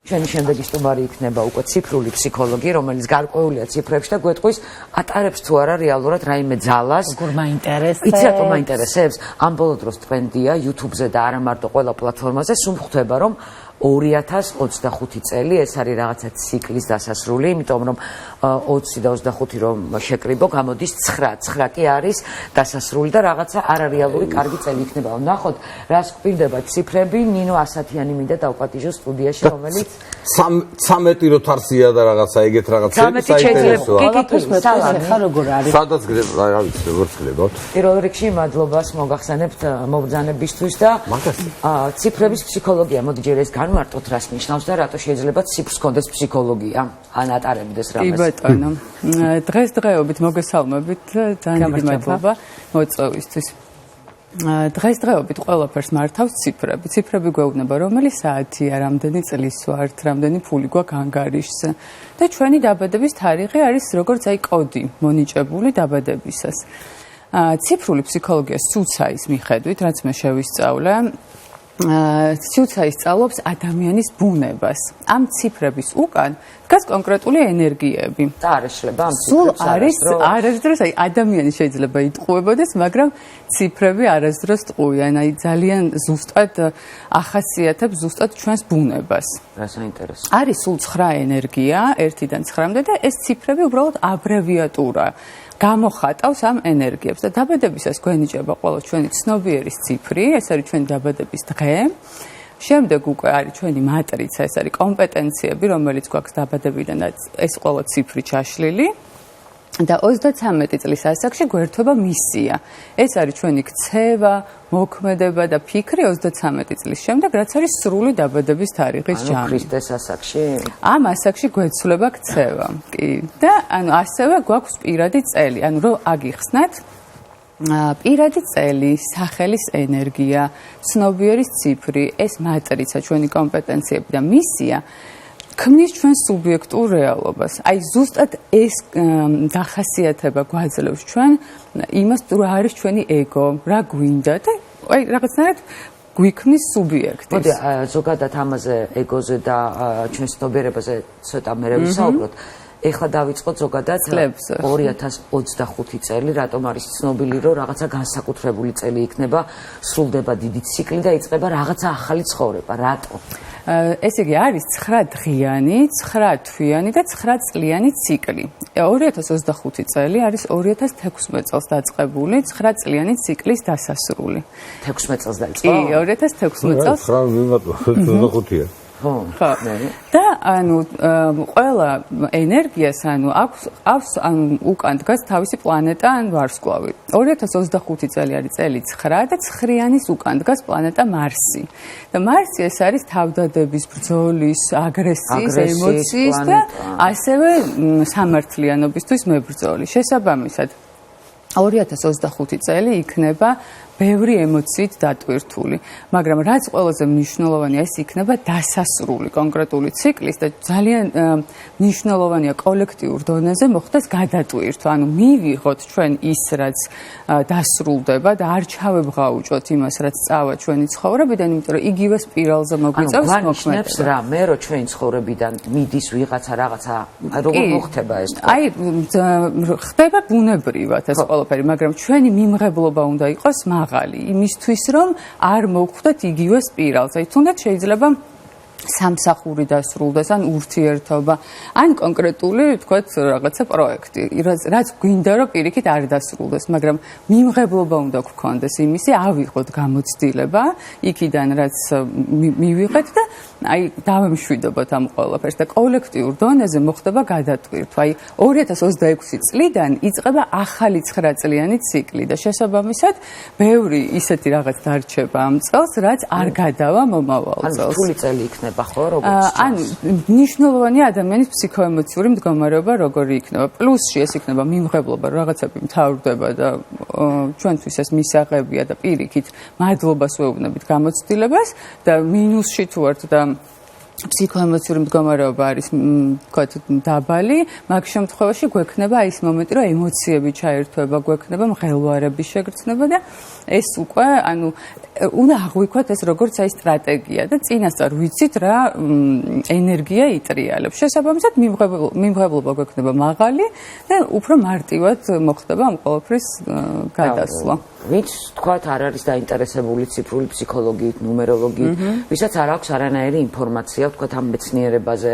ჩვენი შემდეგი სტუმარი იქნება უკვე ციფრული ფსიქოლოგი, რომელიც გარკვეულია ციფრებში და გვეტყვის ატარებს თუ არა რეალურად რაიმე ძალას. როგორ მაინტერესებს? იცი რატომ მაინტერესებს? ამ ბოლო დროს ტრენდია YouTube-ზე და არა მარტო ყველა პლატფორმაზე, სულ ხვდება რომ 2025 წელი ეს არის რაღაცა ციკლის დასასრული, იმიტომ რომ 20 და 25 რომ შეკრიბო, გამოდის 9. 9 კი არის დასასრული და რაღაცა არარეალური კარგი წელი იქნება. ნახოთ, რას გვპირდება ციფრები, ნინო ასათიანი მინდა დავპატიჟო სტუდიაში, რომელიც 13 რო თარსია და რაღაცა ეგეთ რაღაცა ხა როგორ არის? სადაც რა ვიცი, როგორ ხლებოთ? პირველ რიგში მადლობას მოგახსენებთ მობრძანებისთვის და ციფრების ფსიქოლოგია, მოდი ჯერ ეს განმარტოთ რას ნიშნავს და რატო შეიძლება ციფრს კონდეს ფსიქოლოგია ან ატარებდეს რამეს. კი ბატონო. დღესდღეობით მოგესალმებით, ძალიან დიდი მადლობა მოწვევისთვის. დღესდღეობით ყველაფერს მართავს ციფრები. ციფრები გვეუბნება, რომელი საათია, რამდენი წლის ვართ, რამდენი ფული გვაქვს ანგარიშზე. და ჩვენი დაბადების თარიღი არის როგორც აი კოდი მონიჭებული დაბადებისას. ციფრული ფსიქოლოგია სუცაის მიხედვით, რაც მე შევისწავლე, სიუცაი სწავლობს ადამიანის ბუნებას. ამ ციფრების უკან დგას კონკრეტული ენერგიები. და არ ეშლება ამ სულ ციფრებს არის არასდროს აი ადამიანი შეიძლება იტყუებოდეს, მაგრამ ციფრები არასდროს ტყუიან. აი ძალიან ზუსტად ახასიათებს ზუსტად ჩვენს ბუნებას. რა საინტერესო. არის სულ 9 ენერგია 1-დან 9-მდე და ეს ციფრები უბრალოდ აბრევიატურა. გამოხატავს ამ ენერგიებს და დაბადებისას გვენიჭება ყველა ჩვენი ცნობიერის ციფრი, ეს არის ჩვენი დაბადების დღე. შემდეგ უკვე არის ჩვენი მატრიცა, ეს არის კომპეტენციები, რომელიც გვაქვს დაბადებიდან და ეს ყველა ციფრი ჩაშლილი. და 33 წლის ასაკში გვერდება მისია. ეს არის ჩვენი ქცევა, მოქმედება და ფიქრი 33 წლის შემდეგ, რაც არის სრული დაბადების თარიღის ჯამი. ანუ ქრისტეს ასაკში? ამ ასაკში გვეცვლება ქცევა. კი. და ანუ ასევე გვაქვს პირადი წელი, ანუ რომ აგიხსნათ პირადი წელი, სახელის ენერგია, ცნობიერის ციფრი, ეს მატრიცა, ჩვენი კომპეტენციები და მისია ქმნის ჩვენ სუბიექტურ რეალობას. აი ზუსტად ეს დახასიათება გვაძლევს ჩვენ იმას, თუ რა არის ჩვენი ეგო, რა გვინდა და აი რაღაცნაირად გვიქმნის სუბიექტი. მოდი ზოგადად ამაზე ეგოზე და ჩვენ ცნობიერებაზე ცოტა მე ვისაუბროთ. ეხლა დავიწყოთ ზოგადად 2025 წელი, რატომ არის ცნობილი, რომ რაღაცა განსაკუთრებული წელი იქნება, სრულდება დიდი ციკლი და იწყება რაღაცა ახალი ცხოვრება. რატო? ესე იგი არის 9 დღიანი, 9 თვიანი და 9 წლიანი ციკლი. 2025 წელი არის 2016 წელს დაწყებული 9 წლიანი ციკლის დასასრული. 16 წელს დაიწყო? კი, 2016 წელს. 9 მიმატო 25-ია. ხო. და ანუ ყველა ენერგიას ანუ აქვს ანუ უკან დგას თავისი პლანეტა ან ვარსკვლავი. 2025 წელი არის წელი 9 და 9-იანის უკან დგას პლანეტა მარსი. და მარსი ეს არის თავდადების, ბრძოლის, აგრესიის, ემოციის და ასევე სამართლიანობისთვის მებრძოლი. შესაბამისად 2025 წელი იქნება ბევრი ემოციით დატვირთული, მაგრამ რაც ყველაზე მნიშვნელოვანია, ეს იქნება დასასრული კონკრეტული ციკლის და ძალიან მნიშვნელოვანია კოლექტიურ დონეზე მოხდეს გადატვირთვა, ანუ მივიღოთ ჩვენ ის, რაც დასრულდება და არ ჩავებღაუჭოთ იმას, რაც წავა ჩვენი ცხოვრებიდან, იმიტომ რომ იგივე სპირალზე მოგვიწევს მოქმედებს რა, მე რო ჩვენი ცხოვრებიდან მიდის ვიღაცა რაღაცა, როგორ მოხდება ეს? აი ხდება ბუნებრივად ეს ყველაფერი, მაგრამ ჩვენი მიმღებლობა უნდა იყოს იმისთვის, რომ არ მოვხვდეთ იგივე სპირალს. აი თუნდაც შეიძლება სამსახური დასრულდეს, ან ურთიერთობა, ან კონკრეტული, თქვათ, რაღაცა პროექტი, რაც გვინდა, რომ პირიქით არ დასრულდეს, მაგრამ მიმღებლობა უნდა გქონდეს იმისი, ავიღოთ გამოცდილება იქიდან, რაც მივიღეთ და აი დავემშვიდობოთ ამ ყველაფერს და კოლექტიურ დონეზე მოხდება გადატვირთვა. აი 2026 წლიდან იწყება ახალი 9 წლიანი ციკლი და შესაბამისად ბევრი ისეთი რაღაც დარჩება ამ წელს, რაც არ გადავა მომავალ წელს. ანუ რთული წელი იქნება. ანუ მნიშვნელოვანია ადამიანის ფსიქოემოციური მდგომარეობა როგორი იქნება. პლუსში ეს იქნება მიმღებლობა, რაღაცები მთავრდება და ჩვენთვის ეს მისაღებია და პირიქით მადლობას ვეუბნებით გამოცდილებას და მინუსში თუ ვართ და ფსიქოემოციური მდგომარეობა არის თქვათ დაბალი, მაგ შემთხვევაში გვექნება ის მომენტი, რომ ემოციები ჩაერთვება, გვექნება მღელვარების შეგრძნება და ეს უკვე ანუ უნდა აღვიქვათ ეს როგორც აი სტრატეგია და წინასწარ ვიცით რა ენერგია იტრიალებს. შესაბამისად მიმღებლობა გვექნება მაღალი და უფრო მარტივად მოხდება ამ ყველაფრის გადასვლა. ვინც თქვათ არ არის დაინტერესებული ციფრული ფსიქოლოგიით, ნუმეროლოგიით, ვისაც არ აქვს არანაირი ინფორმაცია თქვათ ამ მეცნიერებაზე,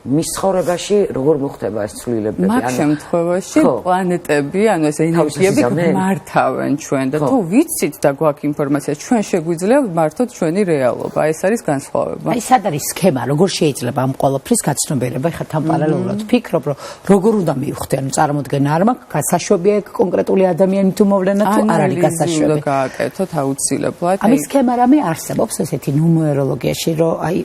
მის ცხოვრებაში როგორ მოხდება ეს ცვლილებები? მაგ შემთხვევაში პლანეტები, ანუ ეს ენერგიები მართავენ ჩვენ და თუ ვიცით და გვაქვს ინფორმაცია, ჩვენ შეგვიძლია მართოთ ჩვენი რეალობა. ეს არის განსხვავება. აი სად არის სქემა, როგორ შეიძლება ამ ყველაფრის გაცნობიერება? ხა თან პარალელურად ფიქრობ, რომ როგორ უნდა მივხვდე, ანუ წარმოდგენა არ მაქვს, გასაშვებია კონკრეტული ადამიანი თუ მოვლენა თუ არ არის გასაშვები. უნდა გააკეთოთ აუცილებლად. ამის სქემა რამე არსებობს ესეთი ნუმეროლოგიაში, რომ აი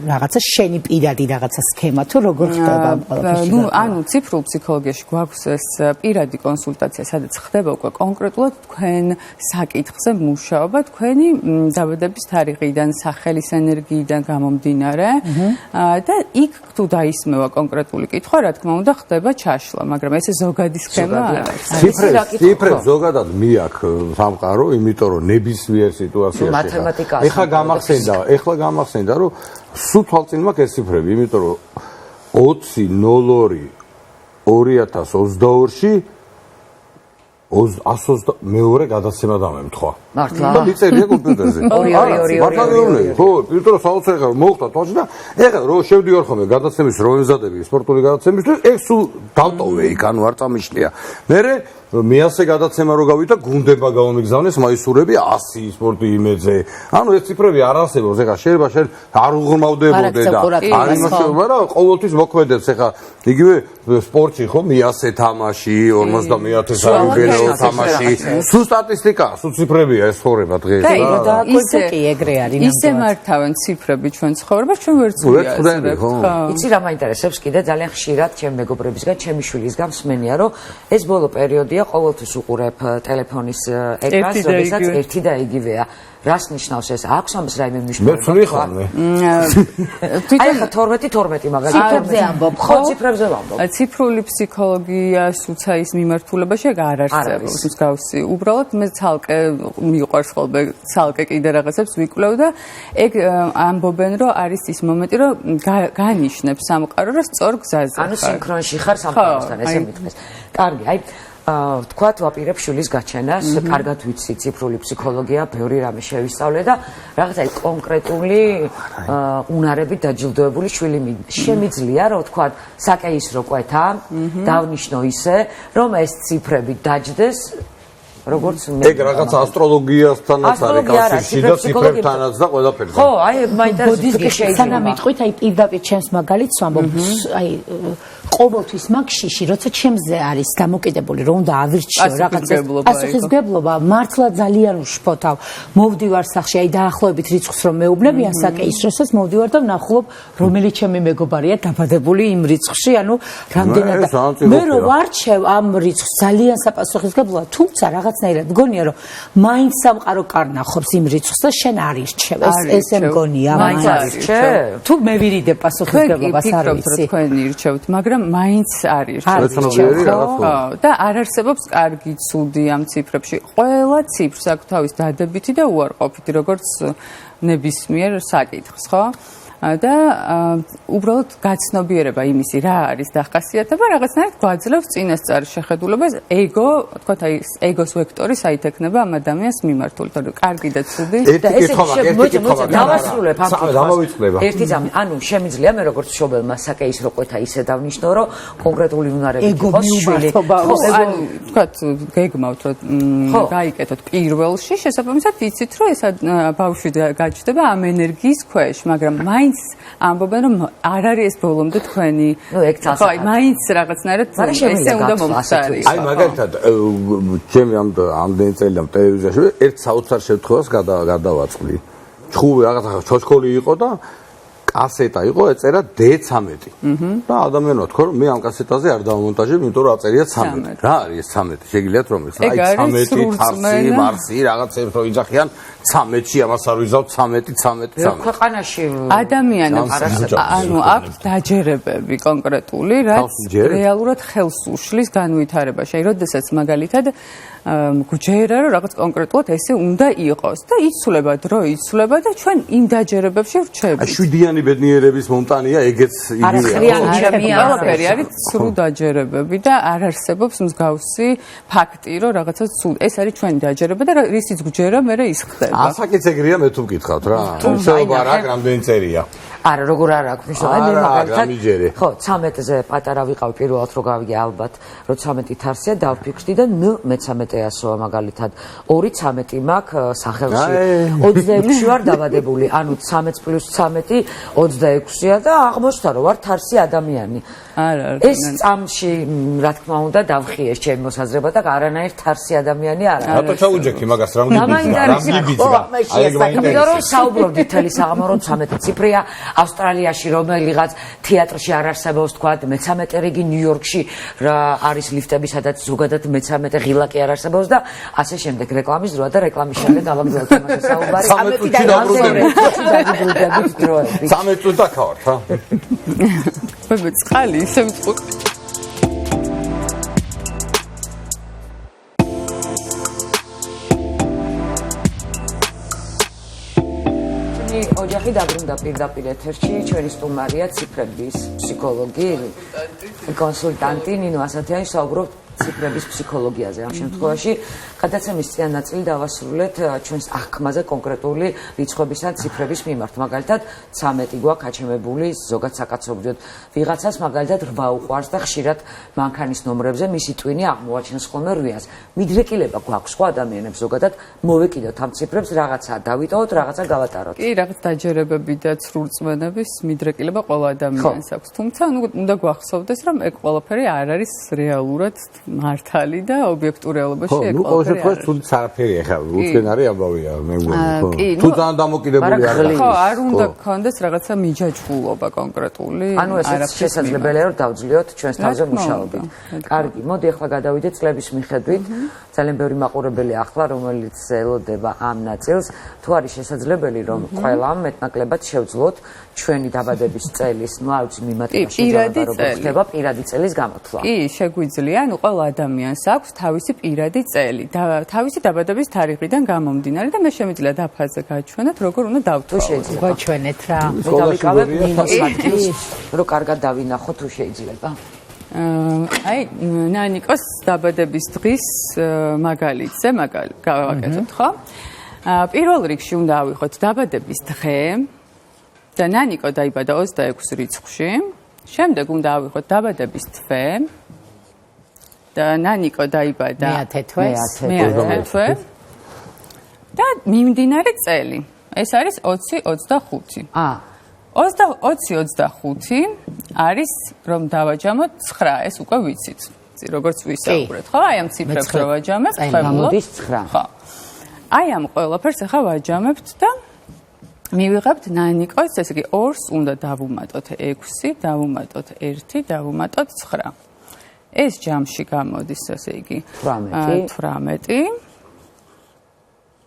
რაღაცა შენი პირადი რაღაცა სქემა როგორ ხდება ამ ყველაფერში? ანუ ციფრულ ფსიქოლოგიაში გვაქვს ეს პირადი კონსულტაცია, სადაც ხდება უკვე კონკრეტულად თქვენ საკითხზე მუშაობა, თქვენი დაბადების თარიღიდან, სახელის ენერგიიდან გამომდინარე და იქ თუ დაისმევა კონკრეტული კითხვა, რა თქმა უნდა, ხდება ჩაშლა, მაგრამ ეს ზოგადი სქემა არის. ციფრებს ზოგადად მიაქვს სამყარო, იმიტომ რომ ნებისმიერ სიტუაციაში ეხლა გამახსენდა, რომ სულ თვალწინ მაქვს ეს ციფრები, იმიტომ რომ 20.02.2022-ში 120 მეორე გადაცემა დამემთხვა. მართლა? და მიწერია კომპიუტერზე. ხო, იმიტომ რომ საოცარი ხარ მოხდა თვალში და ეხლა რო შევდივარ ხოლმე გადაცემის რო ემზადები სპორტული გადაცემისთვის, ეს სულ დავტოვე იქ, ანუ არ წამიშლია. მერე მეასე გადაცემა რო გავიდა, გუნდება გამომიგზავნეს მაისურები 100 სპორტი იმედზე. ანუ ეს ციფრები არ არსებობს, ეხლა შეიძლება შენ არ უღრმავდებოდე და არ იმასე, მაგრამ qovoltis მოქმედებს ეხლა იგივე სპორტში ხო 100 თამაში, 50.000 სარგებლო თამაში. სულ სტატისტიკა, სულ ციფრებია ეს ცხოვრება დღეს. და კი ეგრე არის ნამდვილად. ისე მართავენ ციფრები ჩვენ ცხოვრებას, ჩვენ ვერც ვიაზრებთ. იცი რა მაინტერესებს კიდე ძალიან ხშირად ჩემი მეგობრებისგან, ჩემი შვილისგან მსმენია, რომ ეს ბოლო პერიოდია ყოველთვის უყურებ ტელეფონის ეკრანს, როდესაც ერთი და იგივეა. რას ნიშნავს ეს? აქვს ამას რაიმე მნიშვნელობა? მე ვცვლიხარ მე. აი ხა 12 მაგალითად. ციფრებზე ამბობ, ხო, ციფრებზე ვამბობ. ციფრული ფსიქოლოგიას უცა ის მიმართულებაში არ არსებობს მსგავსი. უბრალოდ მე ცალკე მიყვარს ხოლმე ცალკე კიდე რაღაცებს ვიკვლევ და ეგ ამბობენ, რომ არის ის მომენტი, რომ განიშნებ სამყარო, რომ სწორ გზაზე ხარ. ანუ სინქრონში ხარ სამყაროსთან, ესე მithmes. კარგი, აი თქვათ ვაპირებ შვილის გაჩენას, კარგად ვიცი ციფრული ფსიქოლოგია, ბევრი რამე შევისწავლე და რაღაცა კონკრეტული უნარებით დაჯილდოებული შვილი შემიძლია, რომ თქვათ საკეისრო კვეთა, დავნიშნო ისე, რომ ეს ციფრები დაჯდეს როგორც მე. ეგ რაღაც ასტროლოგიასთანაც არის კავშირში და ციფრებთანაც და ყველაფერთან. ხო, აი მაინტერესებს კი შეიძლება. სანამ იტყვით, აი პირდაპირ ჩემს მაგალითს ვამბობ, აი ყოველთვის მაგშიში, როცა ჩემზე არის დამოკიდებული, რომ უნდა ავირჩიო რაღაცას. პასუხისმგებლობა მართლა ძალიან უშფოთავ. მოვდივარ სახში, აი დაახლოებით რიცხვს რომ მეუბნებიან საკეისროსაც მოვდივარ და ვნახულობ, რომელი ჩემი მეგობარია დაბადებული იმ რიცხვში, ანუ რამდენად მე რო ვარჩევ ამ რიცხვს ძალიან საპასუხისმგებლოა, თუმცა რაღაცნაირად მგონია, რომ მაინც სამყარო კარნახობს იმ რიცხვს და შენ არ ირჩევ. ესე მგონია, მაინც არ ირჩევ. თუ მე ვირიდებ პასუხისმგებლობას არ ვიცი. თქვენ ირჩევთ, მაგრამ მაინც არ ირჩევთ. და არ არსებობს კარგი ცუდი ამ ციფრებში. ყველა ციფრს აქვს თავის დადებითი და უარყოფითი, როგორც ნებისმიერ საკითხს, ხო? და უბრალოდ გაცნობიერება იმისი რა არის დახასიათება, რაღაცნაირად გვაძლევს წინასწარ შეხედულებას, ეგო, თქვათ აი ეგოს ვექტორი საითექნება ამ ადამიანს მიმართული, თორე კარგი და ცუდი და ესე დავასრულებ ამ დამოვიწყდება. ერთი ძამი, ანუ შემიძლია მე როგორც მშობელმა საკეისრო კვეთა ისე დავნიშნო, რომ კონკრეტული უნარები იყოს შვილი. ანუ თქვათ გეგმავთ, რომ გაიკეთოთ პირველში, შესაბამისად იცით, რომ ეს ბავშვი გაჩნდება ამ ენერგიის ქვეშ, მაგრამ მაინც ამბობენ, რომ არ არის ეს ბოლომდე თქვენი. ნუ ეგ თასა. აი, მაინც რაღაცნაირად ესე უნდა მომხდარიყო. აი, მაგალითად, ჩემი ამდენი წელი ამ ტელევიზიაში ერთ საოცარ შემთხვევას გადავაწყდი. ჩხუბი რაღაცა ჩოჩქოლი იყო და კასეტა იყო, ეწერა D13. და ადამიანმა თქვა, რომ მე ამ კასეტაზე არ დავამონტაჟებ, იმიტომ რომ აწერია 13. რა არის ეს 13? შეგიძლიათ რომ ეს აი 13, თარსი, მარსი, რაღაცებს რო იძახიან 13-ში ამას არ ვიზავთ 13 ქვეყანაში ადამიანებს ანუ აქვს დაჯერებები კონკრეტული, რაც რეალურად ხელს უშლის განვითარებაში. აი, როდესაც მაგალითად გვჯერა რომ რაღაც კონკრეტულად ესე უნდა იყოს და იცვლება დრო იცვლება და ჩვენ იმ დაჯერებებში ვრჩებით. აი, შვიდიანი ბედნიერების მომტანია ეგეც იგივეა. ყველაფერი არის ცრუ დაჯერებები და არ არსებობს მსგავსი ფაქტი, რომ რაღაცა ეს არის ჩვენი დაჯერება და რისიც გვჯერა, მე ის ხდება. ასაკიც ეგრეა, მე თუ მკითხავთ რა. თუმცა რა რამდენი წერია. არა, როგორ არ აქვს მნიშვნელობა. მე მაგალითად ხო, 13-ზე პატარა ვიყავ პირველად რო გავიგე ალბათ, რომ 13 თარსია დავფიქრდი და მე-13-ასოა მაგალითად. 2-13 მაქვს სახელში. 26-ში ვარ დაბადებული, ანუ 13 + 13 26-ია და აღმოჩნდა რომ ვარ თარსი ადამიანი. არა. ეს წამში რა თქმა უნდა დავხიეს ჩემი მოსაზრება და არანაირ თარსი ადამიანი არ არის. რატო ჩაუჯექი მაგას რამგიბიძგა? იმიტომ რომ საუბრობდით თელი საღამო რომ 13 ციფრია ავსტრალიაში რომელიღაც თეატრში არ არსებობს თქვა მე-13 რიგი ნიუ-იორკში რა არის ლიფტები სადაც ზოგადად მე-13 ღილაკი არ არსებობს და ასე შემდეგ რეკლამის დროა და რეკლამის შემდეგ გავაგზავნოთ ამას საუბარი 13-ში დაბრუნდებით დროები 13 წუთი დაქავართ რა მე წყალი ისე მწყუთ ოჯახი დაბრუნდა პირდაპირ ეთერში ჩვენი სტუმარია ციფრების ფსიქოლოგი კონსულტანტი ნინო ასათიანი საუბრობთ ციფრების ფსიქოლოგიაზე ამ შემთხვევაში გადაცემის წინა ნაწილი დავასრულეთ ჩვენს აღქმაზე კონკრეტული რიცხვებისა ციფრების მიმართ მაგალითად 13 გვაქვს აჩემებული ზოგად საკაცობრიოდ ვიღაცას მაგალითად 8 უყვარს და ხშირად მანქანის ნომრებზე მისი ტვინი აღმოაჩენს ხოლმე 8-ს მიდრეკილება გვაქვს სხვა ადამიანებს ზოგადად მოვეკიდოთ ამ ციფრებს რაღაცა დავიტოვოთ რაღაცა გავატაროთ კი რაღაც დაჯერებები და ცრურწმენების მიდრეკილება ყველა ადამიანს აქვს თუმცა უნდა გვახსოვდეს რომ ეგ ყველაფერი არ არის რეალურად მართალი და ობიექტურ რეალობაში ეგ ყველაფერი არის. ხო, თუ არაფერი ახლა უჩვენარი ამბავია მე მგონი, ხო. თუ ძალიან დამოკიდებული არ ხარ. ხო, არ უნდა გქონდეს რაღაცა მიჯაჭვულობა კონკრეტული. ანუ ესეც შესაძლებელია რომ დავძლიოთ ჩვენს თავზე მუშაობით. კარგი, მოდი ახლა გადავიდეთ წლების მიხედვით. ძალიან ბევრი მაყურებელი ახლა რომელიც ელოდება ამ ნაწილს, თუ არის შესაძლებელი რომ ყველამ მეტნაკლებად შევძლოთ ჩვენი დაბადების წელის, ну, არ ვიცი მიმატება შეიძლება როგორ ხდება პირადი წელის გამოთვლა. კი, შეგვიძლია, ანუ ყველა ადამიანს აქვს თავისი პირადი წელი და თავისი დაბადების თარიღიდან გამომდინარე და მე შემიძლია დაფაზე გაჩვენოთ, როგორ უნდა დავთვალოთ. გაჩვენეთ რა. დავიკავებ მინუს ადგილს, რომ კარგად დავინახო თუ შეიძლება. აი, ნანიკოს დაბადების დღის მაგალითზე გავაკეთოთ, ხო? პირველ რიგში უნდა ავიღოთ დაბადების დღე და ნანიკო დაიბადა 26 რიცხვში. შემდეგ უნდა ავიღოთ დაბადების თვე და ნანიკო დაიბადა მე-10 და მიმდინარე წელი. ეს არის 20-25. 20-25 არის რომ დავაჯამოთ 9, ეს უკვე ვიცით. როგორც ვისაუბრეთ, ხო? აი ამ ციფრებს რო ვაჯამებთ, მოდის 9. ხო. აი ამ ყველაფერს ახლა ვაჯამებთ და მივიღებთ ნანიკოს, ესე იგი 2-ს უნდა დავუმატოთ 6, დავუმატოთ 1, დავუმატოთ 9. ეს ჯამში გამოდის, ესე იგი 18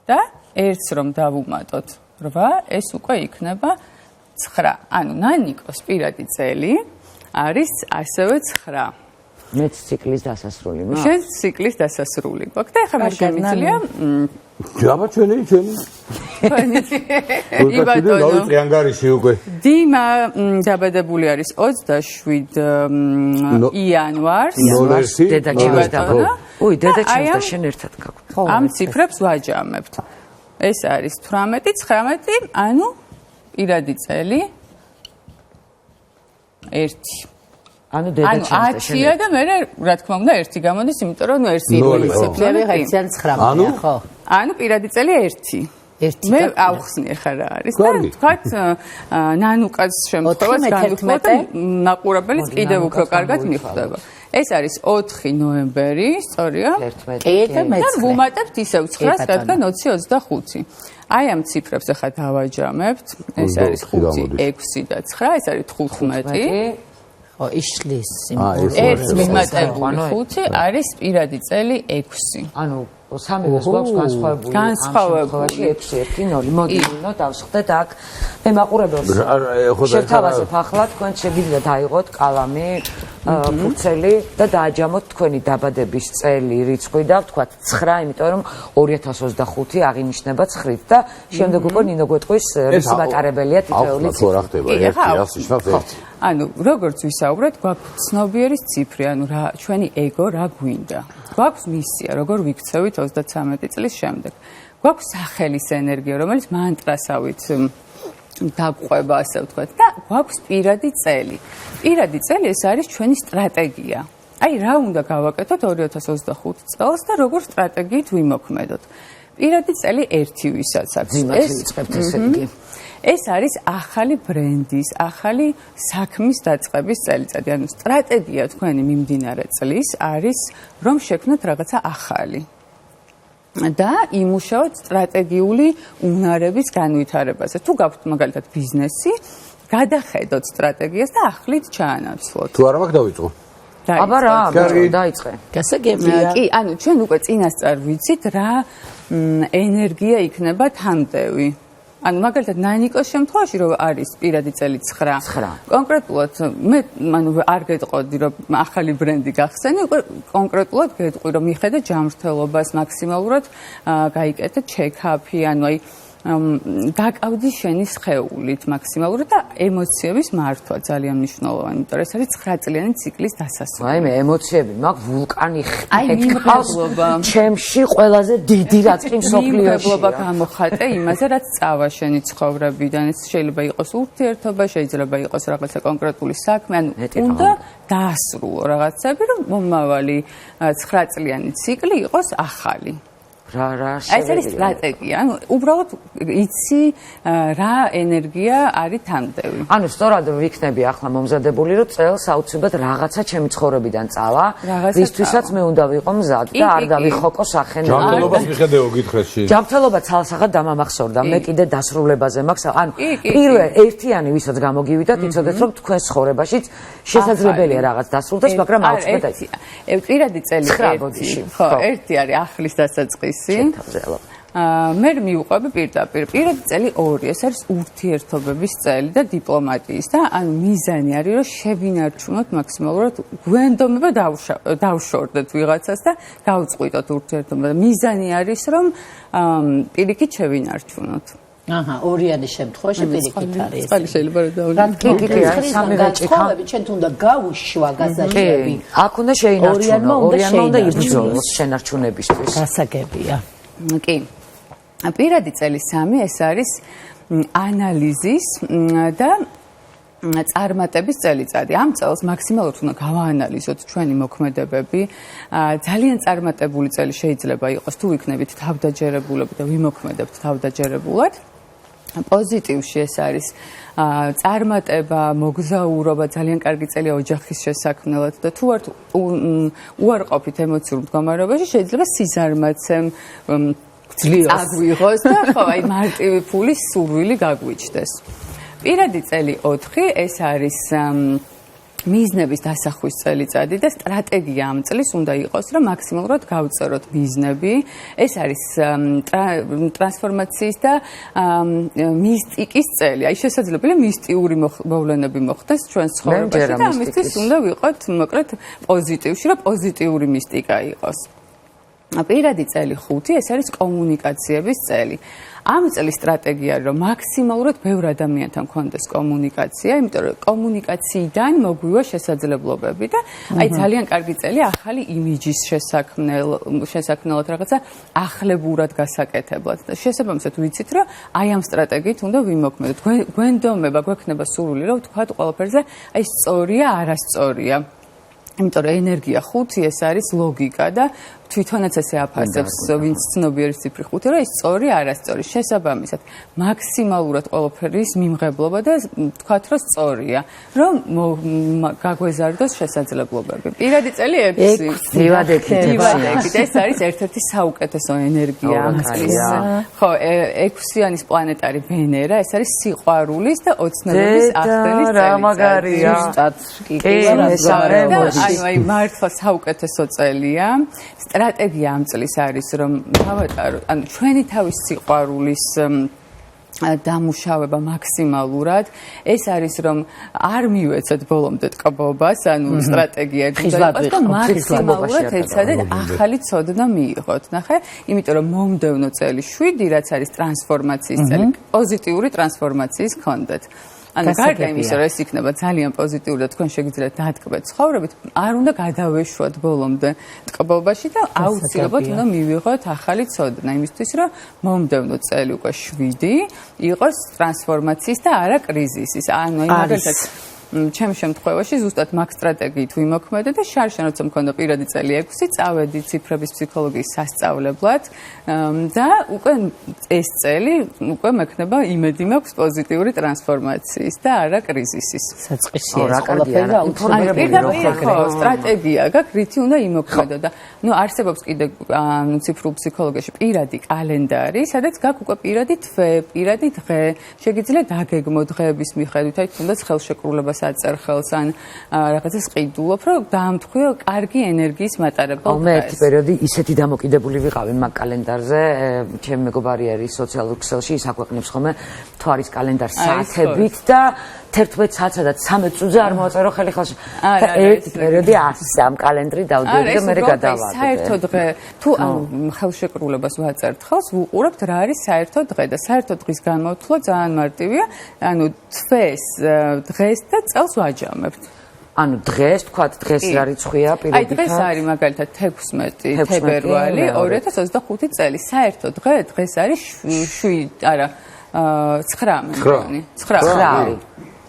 და 1-ს რომ დავუმატოთ 8, ეს უკვე იქნება 9. ანუ ნანიკოს პირადი წელი არის ასევე 9. მეც ციკლის დასასრული მაქვს. შენ ციკლის დასასრული გვაქვს და ახლა მე შემიძლია აბა ჩვენი იბატონო ანგარიში უკვე დიმა დაბადებული არის 27 იანვარს დედაჩემს დაბადა უი დედაჩემს და შენ ერთად გაგვთ ამ ციფრებს ვაჯამებთ ეს არის 18 19 ანუ პირადი წელი 1 ანუ დედაჩემს და შენ 10-ია და მე რა თქმა უნდა 1 გამოდის იმიტომ რომ ნუ 1 ციკლები ხაიციან 9-ია ხო ანუ პირადი წელი 1 მე ავხსნი ხარ რა არის და თქვათ ნანუკას შემთხვევას განვიხილოთ და მაყურებელს კიდევ უფრო კარგად მიხვდება ეს არის 4 ნოემბერი სწორია კი და მე და ვუმატებთ ისევ 9-ს რადგან 20-25 აი ამ ციფრებს ახლა დავაჯამებთ ეს არის 5 6 და 9 ეს არის 15 ო ისლის ეს მიმატებული 5 არის პირადი წელი 6 ანუ სამივეს გვაქვს განსხვავებული. განსხვავებული 6-1-0. მოდი ნინო დავსხდეთ აქ. მე მაყურებელს შევთავაზებ ახლა თქვენ შეგიძლიათ აიღოთ კალამი, ფურცელი და დააჯამოთ თქვენი დაბადების წელი, რიცხვი და ვთქვათ 9, იმიტომ რომ 2025 აღინიშნება 9-ით და შემდეგ უკვე ნინო გვეტყვის მისი მატარებელია თითოეული ციფრი. რა ხდება? 1-1. ანუ როგორც ვისაუბრეთ, გვაქვს ცნობიერის ციფრი, ანუ რა ჩვენი ეგო რა გვინდა. გვაქვს მისია, როგორ ვიქცევით 33 წლის შემდეგ. გვაქვს სახელის ენერგია, რომელიც მანტრასავით დაგყვება, ასე ვთქვათ, და გვაქვს პირადი წელი. პირადი წელი ეს არის ჩვენი სტრატეგია. აი, რა უნდა გავაკეთოთ 2025 წელს და როგორ სტრატეგიით ვიმოქმედოთ. პირადი წელი 1 ვისაც აქვს. ეს არის ახალი ბრენდის, ახალი საქმის დაწყების წელიწადი. ანუ სტრატეგია თქვენი მიმდინარე წლის არის, რომ შექმნათ რაღაცა ახალი. და იმუშაოთ სტრატეგიული უნარების განვითარებაზე. თუ გაქვთ მაგალითად ბიზნესი, გადახედოთ სტრატეგიას და ახლით ჩაანაცვლოთ. თუ არა მაქვს დავიწყო. აბა რა, დაიწყე. გასაგებია. კი, ანუ ჩვენ უკვე წინასწარ ვიცით რა ენერგია იქნება თანდევი. ანუ მაგალითად ნანიკოს შემთხვევაში რომ არის პირადი წელი 9. კონკრეტულად მე არ გეტყოდი რომ ახალი ბრენდი გახსენი, უკვე კონკრეტულად გეტყვი რომ მიხედე ჯანმრთელობას მაქსიმალურად გაიკეთე ჩეკაპი, ანუ აი დაკავდი შენი სხეულით მაქსიმალურად და ემოციების მართვა ძალიან მნიშვნელოვანი, იმიტომ რომ ეს არის 9 წლიანი ციკლის დასასრული. აი მე ემოციები მაქვს ვულკანი ეთქავს ჩემში ყველაზე დიდი რაც კი მსოფლიოში. მიმღებლობა გამოხატე იმაზე, რაც წავა შენი ცხოვრებიდან. ეს შეიძლება იყოს ურთიერთობა, შეიძლება იყოს რაღაცა კონკრეტული საქმე, ანუ უნდა დაასრულო რაღაცები, რომ მომავალი 9 წლიანი ციკლი იყოს ახალი. ეს არის სტრატეგია. ანუ უბრალოდ იცი რა ენერგია არის თანდევი. ანუ სწორად ვიქნები ახლა მომზადებული, რომ წელს აუცილებლად რაღაცა ჩემი ცხოვრებიდან წავა, რისთვისაც მე უნდა ვიყო მზად და არ დავიხოკო სახენები. ჯანმრთელობას მიხედეო გითხრაში. ჯანმრთელობა ცალსახად დამამახსოვრდა. მე კიდე დასრულებაზე მაქვს. ანუ პირველ ერთიანი ვისაც გამოგივიდათ, იცოდეთ რომ თქვენ ცხოვრებაშიც შესაძლებელია რაღაც დასრულდეს, მაგრამ აუცილებლად პირადი წელი 1. ხო, 1 არის ახლის დასაწყისი. მე მივყვები პირდაპირ. პირადი წელი 2. ეს არის ურთიერთობების წელი და დიპლომატიის და ანუ მიზანი არის რომ შევინარჩუნოთ მაქსიმალურად გვენდომება დავშორდეთ ვიღაცას და გავწყვიტოთ ურთიერთობა. მიზანი არის რომ პირიქით შევინარჩუნოთ. აჰა, ორიანი შემთხვევაში პირიქით არის. წყალი შეიძლება რა დავიწყოთ. ჩვენ თუნდა გავუშვა გაზაფხულები. აქ უნდა შეინარჩუნო, ორიანმა უნდა იბრძოლოს შენარჩუნებისთვის. გასაგებია. კი. პირადი წელი 3 ეს არის ანალიზის და წარმატების წელიწადი. ამ წელს მაქსიმალურად უნდა გავაანალიზოთ ჩვენი მოქმედებები. ძალიან წარმატებული წელი შეიძლება იყოს თუ ვიქნებით თავდაჯერებულები და ვიმოქმედებთ თავდაჯერებულად. პოზიტივში ეს არის წარმატება, მოგზაურობა, ძალიან კარგი წელია ოჯახის შესაქმნელად და თუ ვართ უარყოფით ემოციურ მდგომარეობაში, შეიძლება სიზარმაცემ აგვიღოს და ხო, აი მარტივი ფულის სურვილი გაგვიჩნდეს. პირადი წელი 4 ეს არის მიზნების დასახვის წელიწადი და სტრატეგია ამ წლის უნდა იყოს, რომ მაქსიმალურად გავწეროთ მიზნები. ეს არის ტრანსფორმაციის და მისტიკის წელი. აი შესაძლებელია მისტიური მოვლენები მოხდეს ჩვენ ცხოვრებაში და ამისთვის უნდა ვიყოთ მოკლედ პოზიტივში, რომ პოზიტიური მისტიკა იყოს. პირადი წელი 5 ეს არის კომუნიკაციების წელი. ამ წლის სტრატეგია რომ მაქსიმალურად ბევრ ადამიანთან გქონდეს კომუნიკაცია, იმიტომ რომ კომუნიკაციიდან მოგვივა შესაძლებლობები და აი ძალიან კარგი წელი ახალი იმიჯის შესაქმნელად რაღაცა ახლებურად გასაკეთებლად. და შესაბამისად ვიცით რომ აი ამ სტრატეგიით უნდა ვიმოქმედოთ. გვენდომება გვექნება სურვილი რომ ვთქვათ ყველაფერზე აი სწორია, არასწორია. იმიტომ რომ ენერგია 5 ეს არის ლოგიკა და თვითონაც ესე აფასებს ვინც ცნობიერის ციფრი 5 რომ ის სწორი არასწორი შესაბამისად მაქსიმალურად ყველაფერის მიმღებლობა და თქვათ რომ სწორია რომ გაგვეზარდოს შესაძლებლობები. პირადი წელი 6. დივადექით ეს არის ერთ-ერთი საუკეთესო ენერგია ამ წლის. ხო, 6-იანის პლანეტარი ვენერა ეს არის სიყვარულის და ოცნებების ახდენის წელი. რა მაგარია. ზუსტად კი. აი მართლა საუკეთესო წელია. სტრატეგია ამ წლის არის რომ გავატარო, ანუ ჩვენი თავის სიყვარულის დამუშავება მაქსიმალურად. ეს არის რომ არ მივეცეთ ბოლომდე ტკბობას, ანუ სტრატეგია გიყავს და მაქსიმალურად ეცადეთ ახალი ცოდნა მიიღოთ. ნახე, იმიტომ რომ მომდევნო წელი 7, რაც არის ტრანსფორმაციის წელი, პოზიტიური ტრანსფორმაციის კონდეთ. ანუ გარდა იმისა, რომ ეს იქნება ძალიან პოზიტიური და თქვენ შეგიძლიათ დათკბეთ ცხოვრებით, არ უნდა გადავეშვათ ბოლომდე ტკბობაში და აუცილებლად უნდა მივიღოთ ახალი ცოდნა, იმისთვის რომ მომდევნო წელი უკვე 7 იყოს ტრანსფორმაციის და არა კრიზისის. ანუ მაგალითად ჩემ შემთხვევაში ზუსტად მაგ სტრატეგიით ვიმოქმედე და შარშან როცა მქონდა პირადი წელი 6 წავედი ციფრების ფსიქოლოგიის სასწავლებლად და უკვე ეს წელი უკვე მექნება იმედი მაქვს პოზიტიური ტრანსფორმაციის და არა კრიზისის. საწყისია ეს ყველაფერი და ინფორმირებული სტრატეგია გაქვს რითი უნდა იმოქმედო და ნუ არსებობს კიდე ციფრულ ფსიქოლოგიაში პირადი კალენდარი, სადაც გაქვს უკვე პირადი თვე, პირადი დღე, შეგიძლიათ დაგეგმოთ დღეების მიხედვით, აი თუნდაც ხელშეკრულებას აწერ ხელს ან რაღაცას ყიდულობ, რომ დაამთხვიო კარგი ენერგიის მატარებელ დღეს. მე ერთი პერიოდი ისეთი დამოკიდებული ვიყავი მაგ კალენდარზე, ჩემი მეგობარი არის სოციალურ ქსელში, ის აქვეყნებს ხოლმე თვარის კალენდარს საათებით და 11 საათსა და 13 წუთზე არ მოვაწერო ხელი ხელში. და ერთი პერიოდი 100 ამ კალენდრი დავდიოდი და მე გადავადი. საერთო დღე თუ ხელშეკრულებას ვაწერთ ხელს, ვუყურებთ რა არის საერთო დღე და საერთო დღის განმოვთვლა ძალიან მარტივია, ანუ თვეს, დღეს და წელს ვაჯამებთ. ანუ დღეს, თქვათ, დღეს რა რიცხვია პირობითად? აი დღეს არის მაგალითად 16 თებერვალი 2025 წელი. საერთო დღე დღეს არის 9.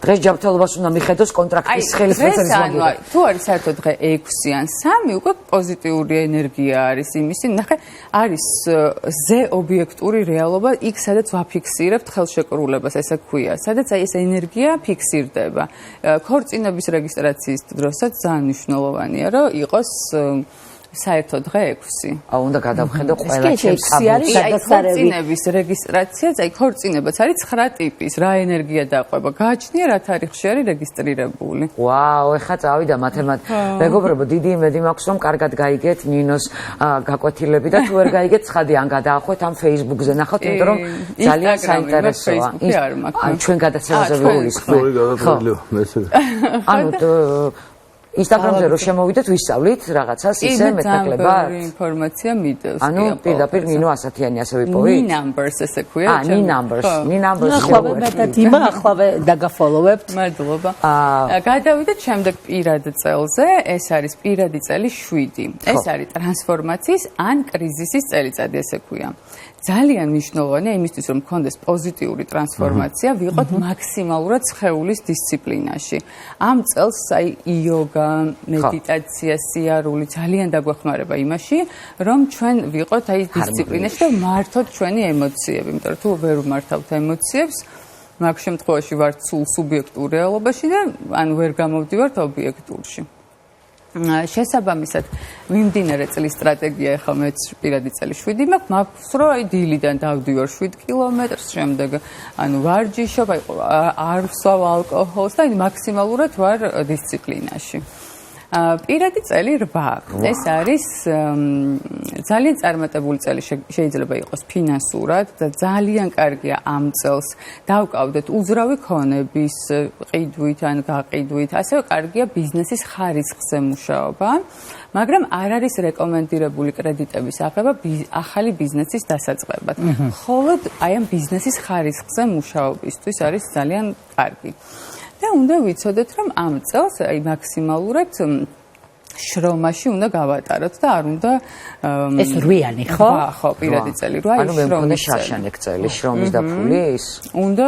დღეს ჯანმრთელობას უნდა მიხედოს კონტრაქტის ხელისმეწერის მაგალითად. თუ არის საერთო დღე 6 ან 3, უკვე პოზიტიური ენერგია არის იმისი. ნახე, არის ზე ობიექტური რეალობა, იქ სადაც ვაფიქსირებთ ხელშეკრულებას, ესე ქვია. სადაც აი ეს ენერგია ფიქსირდება. ქორწინების რეგისტრაციის დროსაც ძალიან მნიშვნელოვანია, რომ იყოს საერთო დღე 6. აუ უნდა გადავხედო ყველა ჩემს არის ქორწინების რეგისტრაციაც, აი ქორწინებაც არის 9 ტიპის, რა ენერგია დაყვება. გააჩნია რა თარიღში არის რეგისტრირებული. ვაუ, ეხლა წავიდა მეგობრებო, დიდი იმედი მაქვს რომ კარგად გაიგეთ ნინოს გაკვეთილები და თუ ვერ გაიგეთ ცხადი ან გადაახვეთ ამ Facebook-ზე ნახოთ, იმიტომ რომ ძალიან საინტერესოა. ჩვენ გადაცემაზე ვიგულისხმევ. ანუ Instagram-ზე რო შემოვიდეთ, ვისწავლით რაღაცას ისე მეტნაკლებად. ინფორმაცია მიდევს. ანუ პირდაპირ ნინო ასათიანი ასე ვიპოვით. Numbers ესე ქვია. Numbers. ახლავე მეტად იმა, ახლავე დაგაფოლოვებთ. მადლობა. გადავიდეთ შემდეგ პირად წელზე, ეს არის პირადი წელი 7. ეს არის ტრანსფორმაციის ან კრიზისის წელიწადი ესე ქვია. ძალიან მნიშვნელოვანია იმისთვის, რომ გქონდეს პოზიტიური ტრანსფორმაცია, ვიყოთ მაქსიმალურად სხეულის დისციპლინაში. ამ წელს აი იოგა, მედიტაცია, სიარული ძალიან დაგვეხმარება იმაში, რომ ჩვენ ვიყოთ აი დისციპლინაში და მართოთ ჩვენი ემოციები, იმიტომ რომ თუ ვერ ვმართავთ ემოციებს, მაგ შემთხვევაში ვართ სულ სუბიექტურ რეალობაში და ანუ ვერ გამოვდივართ ობიექტურში. შესაბამისად, მიმდინარე წლის სტრატეგია ეხლა მეც პირადი წელი 7 მაქვს, რომ აი დილიდან დავდივარ 7 კილომეტრს, შემდეგ ანუ ვარჯიშობ, აი არ ვსვავ ალკოჰოლს და მაქსიმალურად ვარ დისციპლინაში. პირადი წელი 8. ეს არის ძალიან წარმატებული წელი შეიძლება იყოს ფინანსურად და ძალიან კარგია ამ წელს დავკავდეთ უძრავი ქონების ყიდვით ან გაყიდვით. ასევე კარგია ბიზნესის ხარისხზე მუშაობა, მაგრამ არ არის რეკომენდირებული კრედიტების აღება ახალი ბიზნესის დასაწყებად. მხოლოდ აი ამ ბიზნესის ხარისხზე მუშაობისთვის არის ძალიან კარგი. და უნდა ვიცოდეთ, რომ ამ წელს აი მაქსიმალურად შრომაში უნდა გავატაროთ და არ უნდა ეს რვიანი ხო? ხო, პირადი წელი 8 ანუ მე მქონდა შარშანეკ წელი შრომის და ფულის. უნდა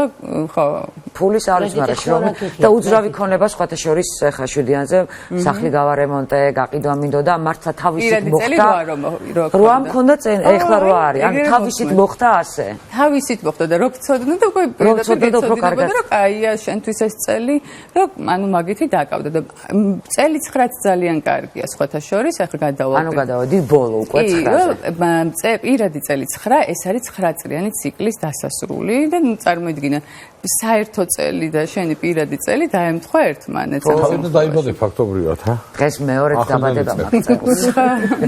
ხო, ფულის არის, მაგრამ შრომი და უძრავი ქონება სხვათა შორის ხა 7-იანზე სახლი გავარემონტე, გაყიდვა მინდოდა, მართლა თავისით მოხდა. რა მქონდა ეხლა რა არის? ანუ თავისით მოხდა ასე. თავისით მოხდა და რო გწოდნო და უკვე პირდაპირ გწოდნოდა რომ კაია შენთვის ეს წელი, რომ ანუ მაგითი დაკავდა და წელი 9-ც ძალიან კარგია სხვათა შორის, ახლა გადავაყრით. ანუ გადავედით ბოლო უკვე 9-ზე. პირადი წელი 9, ეს არის 9 წლიანი ციკლის დასასრული და წარმოიდგინე საერთო წელი და შენი პირადი წელი დაემთხვა ერთმანეთს. თავიდან დაიბადე ფაქტობრივად, ჰა? დღეს მეორედ დაბადება მაქვს.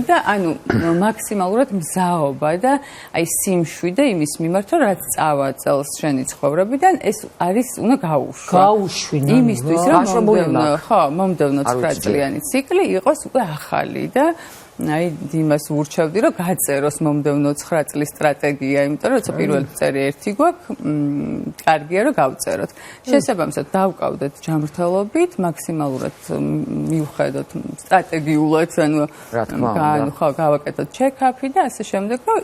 და ანუ მაქსიმალურად მზაობა და აი სიმშვიდე იმის მიმართ, რომ რაც წავა წელს შენი ცხოვრებიდან, ეს არის უნდა გაუშვი. გაუშვი იმისთვის რომ მომდევნო 9 წლიანი ციკლი იყოს უკვე ახალი და აი იმას ვურჩევდი რომ გაწეროს მომდევნო 9 წლის სტრატეგია, იმიტომ რომ როცა პირველი წერი ერთი გვაქვს, კარგია რომ გავწეროთ. შესაბამისად დავკავდეთ ჯანმრთელობით, მაქსიმალურად მივხედოთ სტრატეგიულად, ანუ გავაკეთოთ ჩეკაპი და ასე შემდეგ, რომ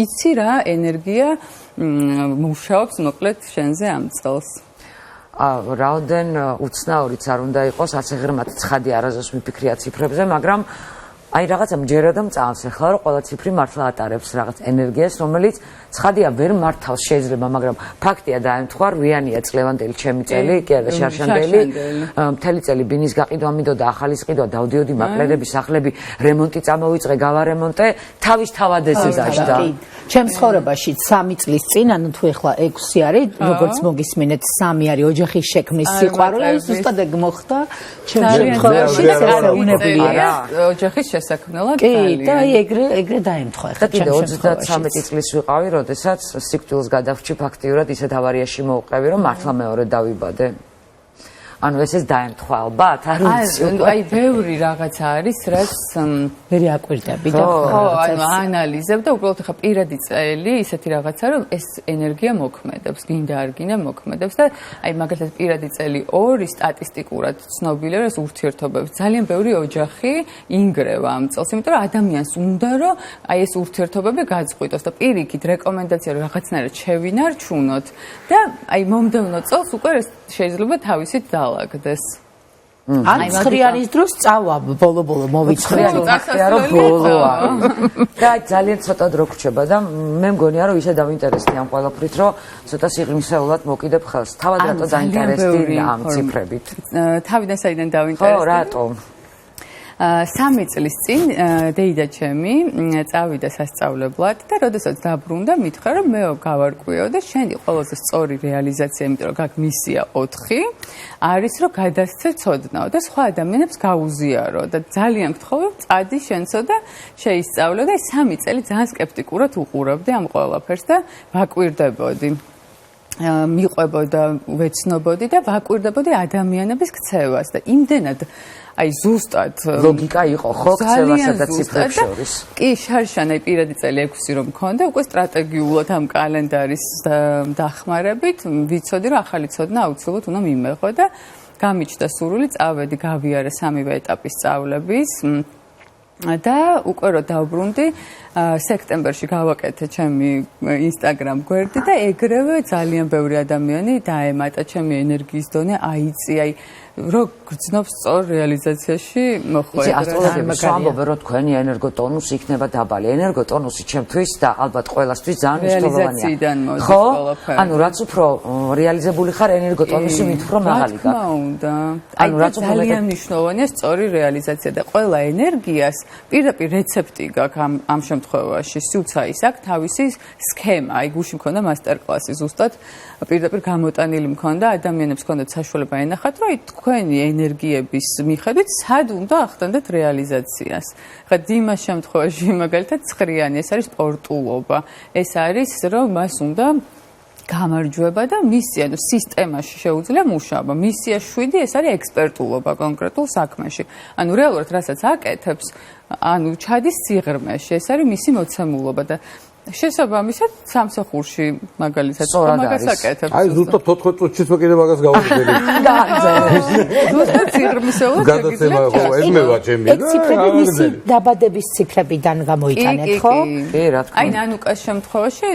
იცი რა ენერგია მუშაობს მოკლედ შენზე ამ წელს. რაოდენ უცნაურიც არ უნდა იყოს, არც ღრმად ცხადი არასდროს მიფიქრია ციფრებზე, მაგრამ აი რაღაცა მჯერა და მწავს ახლა რომ ყველა ციფრი მართლა ატარებს რაღაც ენერგიას, რომელიც ცხადია ვერ მართავს შეიძლება, მაგრამ ფაქტია დაემთხვა, რვიანია წლევანდელი ჩემი წელი, კი არა შარშანდელი, მთელი წელი ბინის გაყიდვა მინდოდა, ახალის ყიდვა, დავდიოდი მაკლერები, სახლები, რემონტი წამოვიწყე, გავარემონტე, თავისთავად ესე დაждდა. ჩემს ცხოვრებაში 3 წლის წინ, ანუ თუ ეხლა 6 არის, როგორც მოგისმენთ, 3 არის ოჯახის შექმნის სიყვარული, ზუსტად ეგ მოხდა ჩემს შემთხვევაში და უნებლიე. ოჯახის შესაქმნელად კი, და აი ეგრე დაემთხვა ახლა კიდე 33 წლის ვიყავი, როდესაც სიკვდილს გადავრჩი ფაქტიურად ისეთ ავარიაში მოვყევი, რომ მართლა მეორე დავიბადე. ანუ ესეც დაემთხვა ალბათ, არ ვიცი. აი ბევრი რაღაცა არის, რაც ვერ აკვირდები და ხო, ანუ ანალიზებ და უბრალოდ ხა პირადი წელი ისეთი რაღაცა, რომ ეს ენერგია მოქმედებს, გინდა არ გინდა მოქმედებს და აი მაგალითად პირადი წელი 2 სტატისტიკურად ცნობილია, რომ ეს ურთიერთობები ძალიან ბევრი ოჯახი ინგრევა ამ წელს, იმიტომ რომ ადამიანს უნდა რომ აი ეს ურთიერთობები გაძყვიტოს და პირიქით რეკომენდაცია რომ რაღაცნაირად შევინარჩუნოთ და აი მომდევნო წელს უკვე შეიძლება თავისით დაალაგდეს. ან ცხრიანის დროს წავა ბოლო-ბოლო მოვიცხრიანი ფაქტია რომ ბოლოა. და ძალიან ცოტა დრო გრჩება და მე მგონია რომ ისე დავინტერესდი ამ ყველაფრით, რომ ცოტა სიღრმისეულად მოკიდებ ხელს. თავად რატო დაინტერესდი ამ ციფრებით? თავიდან საიდან დავინტერესდი? ხო, რატომ? 3 წლის წინ დეიდა ჩემი წავიდა სასწავლებლად და როდესაც დაბრუნდა მითხრა რომ მე გავარკვიო და შენი ყველაზე სწორი რეალიზაცია, იმიტომ რომ გაქვს მისია 4 არის რომ გადასცე ცოდნაო და სხვა ადამიანებს გაუზიარო და ძალიან გთხოვე წადი შენცო და შეისწავლე და 3 წელი ძალიან სკეპტიკურად უყურებდი ამ ყველაფერს და ვაკვირდებოდი. მიყვებოდა, ვეცნობოდი და ვაკვირდებოდი ადამიანების ქცევას და იმდენად აი ზუსტად ლოგიკა იყო ხო ქცევასა და ციფრებს შორის. კი, შარშანაი პირადი წელი 6 რომ მქონდა, უკვე სტრატეგიულად ამ კალენდარის დახმარებით ვიცოდი რომ ახალი ცოდნა აუცილებლად უნდა მიმეღო და გამიჩნდა სურვილი წავედი, გავიარე 3-ვე ეტაპის სწავლების და უკვე რომ დავბრუნდი სექტემბერში გავაკეთე ჩემი Instagram გვერდი და ეგრევე ძალიან ბევრი ადამიანი დაემატა ჩემი ენერგიის დონე, აიწი, აი რო გრძნობს სწორ რეალიზაციაში მოხვედრა. იცი, ასტროლოგები ამბობენ, რომ თქვენი ენერგოტონუსი იქნება დაბალი. ენერგოტონუსი ჩემთვის და ალბათ ყველასთვის ძალიან მნიშვნელოვანია. ხო? ანუ რაც უფრო რეალიზებული ხარ, ენერგოტონუსი მით უფრო მაღალი გაქვს. რა უნდა? ანუ რაც ძალიან მნიშვნელოვანია სწორი რეალიზაცია და ყველა ენერგიას პირდაპირ რეცეპტი გაქვს ამ შემთხვევაში. სიუცაის აქვს თავისი სქემა. აი გუშინ მქონდა მასტერკლასი ზუსტად პირდაპირ გამოტანილი მქონდა, ადამიანებს ჰქონდათ საშუალება ენახათ, რომ აი თქვენი ენერგიების მიხედვით სად უნდა ახდენდეთ რეალიზაციას. ხა დიმას შემთხვევაში მაგალითად 9-იანი, ეს არის სპორტულობა. ეს არის რომ მას უნდა გამარჯვება და მისია, ანუ სისტემაში შეუძლია მუშაობა. მისია 7, ეს არის ექსპერტულობა კონკრეტულ საქმეში. ანუ რეალურად რასაც აკეთებს, ანუ ჩადის სიღრმეში, ეს არის მისი მოცემულობა და შესაბამისად სამსახურში მაგალითად მაგას აკეთებს. აი ზუსტად 14 წუთშიც მე კიდე მაგას გავუძელი. ზუსტად სიღრმისეულად გადაცემა ხო ეს მე ვაჩემი. ეგ ციფრები მისი დაბადების ციფრებიდან გამოიტანეთ, ხო? კი, რა თქმა უნდა. აი ნანუკას შემთხვევაში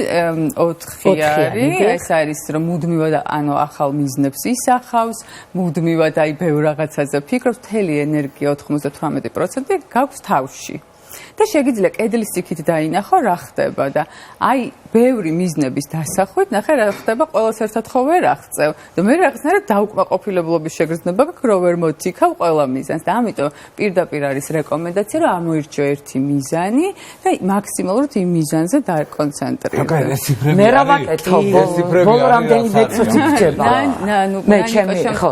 4 არის, ეს არის რომ მუდმივად ანუ ახალ მიზნებს ისახავს, მუდმივად აი ბევრ რაღაცაზე ფიქრობს, მთელი ენერგია 98% გაქვს თავში. და შეგიძლია კედლის იქით დაინახო რა ხდება და აი ბევრი მიზნების დასახვით, ნახე რა ხდება, ყველას ერთად ხო ვერ აღწევ. და მე რაღაცნაირად დაუკმაყოფილებლობის შეგრძნება გაქვს, რომ ვერ მოციქავ ყველა მიზანს და ამიტომ პირდაპირ არის რეკომენდაცია, რომ ამოირჩიო ერთი მიზანი და მაქსიმალურად იმ მიზანზე დაკონცენტრირდე. მე რა ვაკეთო? ბოლო რამდენი მეცოდი გჭირდება? მე ჩემი ხო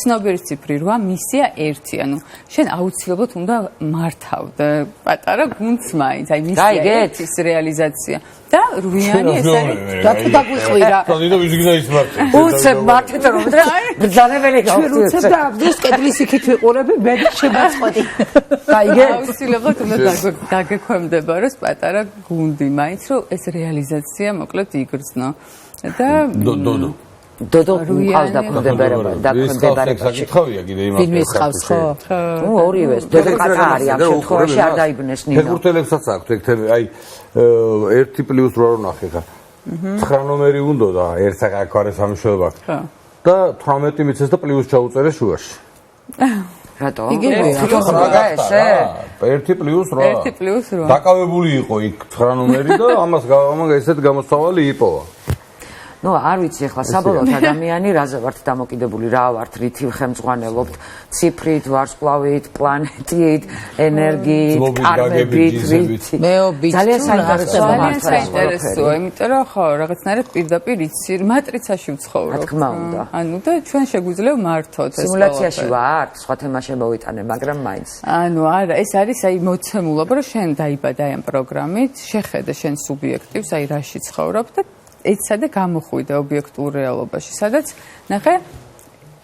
ცნობიერის ციფრი 8 მისია 1, ანუ შენ აუცილებლად უნდა მართავდე პატარა გუნდს მაინც, აი მისია 1-ის რეალიზაცია. და რუიანი ეს არის დაგვიყვირა. თანდაო ვიზიგნა ის მარტო. უცებ მარტო რომ ბრძანებელი გავხდეთ. უცებ და ამბობს კედლის იქით ვიყურები, მე შემაწყვეტი. გაიგე? აუცილებლად უნდა დაგექვემდებაროს პატარა გუნდი, მაინც რომ ეს რეალიზაცია მოკლედ იგრძნო. და დოდო ყავს დაქვემდებარება. საკითხავია კიდე იმას. ფილმის ყავს ხო? ნუ ორივეს. დოდო კატა არის ამ შემთხვევაში არ დაიბნეს ნინო. ფეხბურთელებსაც აქვს ეგ თემი, აი 1+8 რო ნახე ხა. 9 ნომერი უნდა და ერთ საკაკარეს სამშობლო აქვს. და 18 მიცეს და პლუს ჩაუწერე შუაში. რატო? იგივე ესე? 1+8. 1+8. დაკავებული იყო იქ 9 ნომერი და ამას ესეთ გამოსავალი იპოვა. ნუ არ ვიცი ახლა საბოლოოდ ადამიანი რაზე ვართ დამოკიდებული, რა ვართ, რითი ხელმძღვანელობთ, ციფრით, ვარსკვლავით, პლანეტით, ენერგიით, კარმებით, რითი. მეობით ძალიან საინტერესოა, იმიტომ რომ ხო, რაღაცნაირად პირდაპირ იცი, მატრიცაში ვცხოვრობ. რა თქმა უნდა. ანუ და ჩვენ შეგვიძლია მართოთ ეს. სიმულაციაში ვართ, სხვა თემა შემოვიტანე, მაგრამ მაინც. ანუ არა, ეს არის აი მოცემულობა, რომ შენ დაიბადა ამ პროგრამით, შეხედე შენ სუბიექტივს, აი რაში ცხოვრობ და ეცადე გამოხვიდე ობიექტურ რეალობაში, სადაც ნახე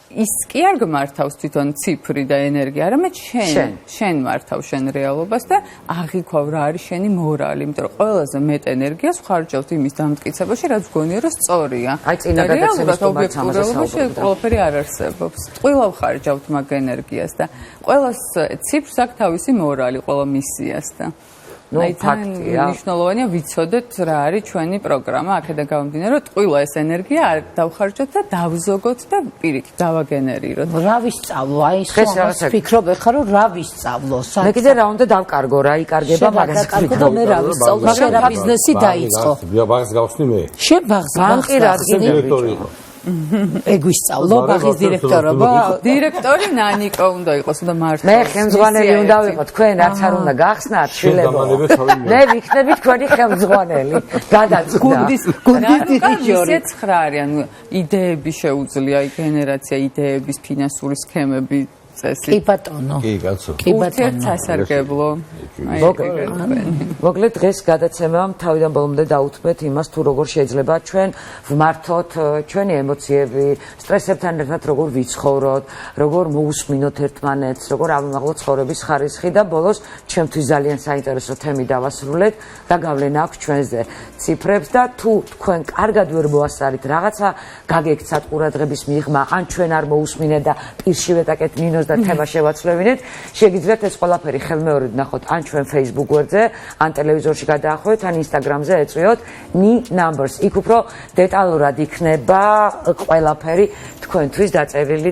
ის კი არ გმართავს თვითონ ციფრი და ენერგია, არამედ შენ მართავს შენ რეალობას და აღიქვავ რა არის შენი მორალი, იმიტომ რომ ყველაზე მეტ ენერგიას ხარჯავთ იმის დამტკიცებაში, რაც გონია რომ სწორია. აი წინა გადაცემის ობიექტურობაში ყველაფერი არ არსებობს. ტყუილავ ხარჯავთ მაგ ენერგიას და ყველას ციფრს აქვს თავისი მორალი, ყველა მისიას და აი ფაქტია. მნიშვნელოვანია ვიცოდეთ რა არის ჩვენი პროგრამა, აქედან გამომდინარე, რომ ტყუილა ეს ენერგია არ დავხარჯოთ და დავზოგოთ და პირიქით დავაგენერიროთ. რა ვისწავლო? აი ეს ფიქრობ ხარ რომ რა ვისწავლო? მე კიდე რა უნდა დავკარგო, რა იკარგება მაგას ვიკარგო და მე რა ვისწავლო? მაგრამ რა ბიზნესი დაიწყო? ბაღს გავხსნი მე. შენ ბაღს დირექტორი. ეგ ვისწავლო ბაღის დირექტორობა? დირექტორი ნანიკო უნდა იყოს, უნდა მართოს. მე ხელმძღვანელი უნდა ვიყო, თქვენ არც არ უნდა გახსნათ შვილებო. მე ვიქნები თქვენი ხელმძღვანელი. გადაწყვეტა. გუნდის დირექტორი. 9 არის, ანუ იდეები შეუძლია, გენერაცია იდეების, ფინანსური სქემები წესი. კი ბატონო. კი კაცო. კი ბატონო. სასარგებლო. მოკლედ დღეს გადაცემამ თავიდან ბოლომდე დაუთმეთ იმას, თუ როგორ შეიძლება ჩვენ ვმართოთ ჩვენი ემოციები, სტრესებთან ერთად როგორ ვიცხოვროთ, როგორ მოусმინოთ ერთმანეთს, როგორ ავიმაღლოთ ცხოვრების ხარისხი და ბოლოს ჩემთვის ძალიან საინტერესო თემი დავასრულეთ და გავლენა აქვს ჩვენზე ციფრებს და თუ თქვენ კარგად ვერ მოასწარით რაღაცა, გაგექცათ ყურადღების მიღმა, ან ჩვენ არ მოусმინეთ და პირში ვეტაკეთ ნინოს და თემა შევაცვლევინეთ, შეგიძლიათ ეს ყველაფერი ხელმეორედ ნახოთ ან ჩვენ Facebook გვერდზე, ან ტელევიზორში გადაახვევით, ან Instagram-ზე ეწვიოთ ni numbers. იქ უფრო დეტალურად იქნება ყველაფერი თქვენთვის დაწერილი.